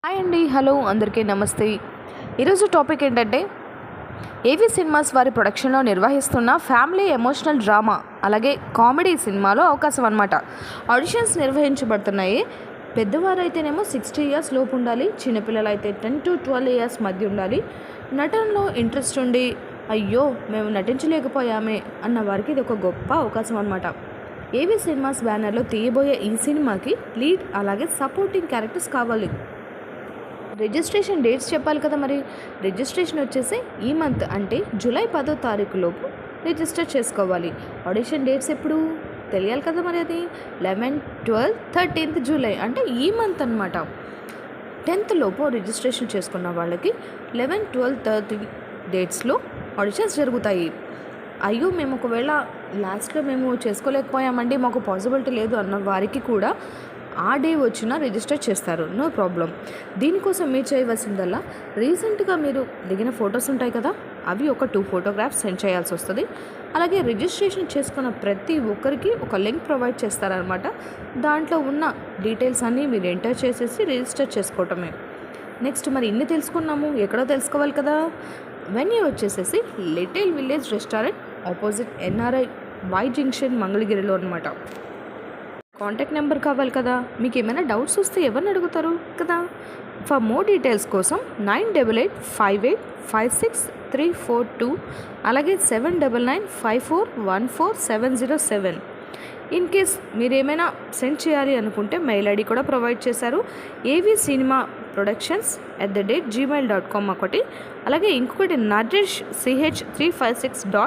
Hi అండి, hello అందరికీ నమస్తే. ఈరోజు టాపిక్ ఏంటంటే ఏవి సినిమాస్ వారి ప్రొడక్షన్లో నిర్వహిస్తున్న ఫ్యామిలీ ఎమోషనల్ డ్రామా అలాగే కామెడీ సినిమాలో అవకాశం అన్నమాట. ఆడిషన్స్ నిర్వహించబడుతున్నాయి. పెద్దవారు అయితేనేమో 60 ఇయర్స్ లోపు ఉండాలి, చిన్నపిల్లలు అయితే 10 to 12 ఇయర్స్ మధ్య ఉండాలి. నటనలో ఇంట్రెస్ట్ ఉండి అయ్యో మేము నటించలేకపోయామే అన్న వారికి ఇది ఒక గొప్ప అవకాశం అన్నమాట. ఏవి సినిమాస్ బ్యానర్లో తీయబోయే ఈ సినిమాకి లీడ్ అలాగే సపోర్టింగ్ క్యారెక్టర్స్ కావాలి. రిజిస్ట్రేషన్ డేట్స్ చెప్పాలి కదా. మరి రిజిస్ట్రేషన్ వచ్చేసి ఈ మంత్ అంటే జూలై 10వ తారీఖు లోపు రిజిస్టర్ చేసుకోవాలి. ఆడిషన్ డేట్స్ ఎప్పుడు తెలియాలి కదా. మరి అది 11, 12, 13th జూలై అంటే ఈ మంత్ అనమాట. 10th లోపు రిజిస్ట్రేషన్ చేసుకున్న వాళ్ళకి 11, 12, 13 డేట్స్లో ఆడిషన్స్ జరుగుతాయి. అయ్యో మేము ఒకవేళ లాస్ట్లో మేము చేసుకోలేకపోయామండి, మాకు పాసిబిలిటీ లేదు అన్న వారికి కూడా ఆ డే వచ్చినా రిజిస్టర్ చేస్తారు, నో ప్రాబ్లం. దీనికోసం మీరు చేయవలసిందల్లా రీసెంట్గా మీరు దిగిన ఫొటోస్ ఉంటాయి కదా, అవి ఒక 2 ఫోటోగ్రాఫ్స్ సెండ్ చేయాల్సి వస్తుంది. అలాగే రిజిస్ట్రేషన్ చేసుకున్న ప్రతి ఒక్కరికి ఒక లింక్ ప్రొవైడ్ చేస్తారనమాట. దాంట్లో ఉన్న డీటెయిల్స్ అన్నీ మీరు ఎంటర్ చేసేసి రిజిస్టర్ చేసుకోవటమే. నెక్స్ట్ మరి ఇన్ని తెలుసుకున్నాము, ఎక్కడో తెలుసుకోవాలి కదా. వెన్యూ వచ్చేసేసి little village restaurant opposite NRI Y junction మంగళగిరిలో అనమాట. కాంటాక్ట్ నెంబర్ కావాలి కదా. మీకు ఏమైనా డౌట్స్ వస్తే ఎవరిని అడుగుతారు కదా. ఫర్ మోర్ డీటెయిల్స్ కోసం 9858563742 అలాగే 7995414707. ఇన్ కేస్ మీరు ఏమైనా సెండ్ చేయాలి అనుకుంటే మెయిల్ ఐడి కూడా ప్రొవైడ్ చేశారు, ఏవి సినిమా productions@gmail.com ఒకటి, అలాగే ఇంకొకటి naresh ch356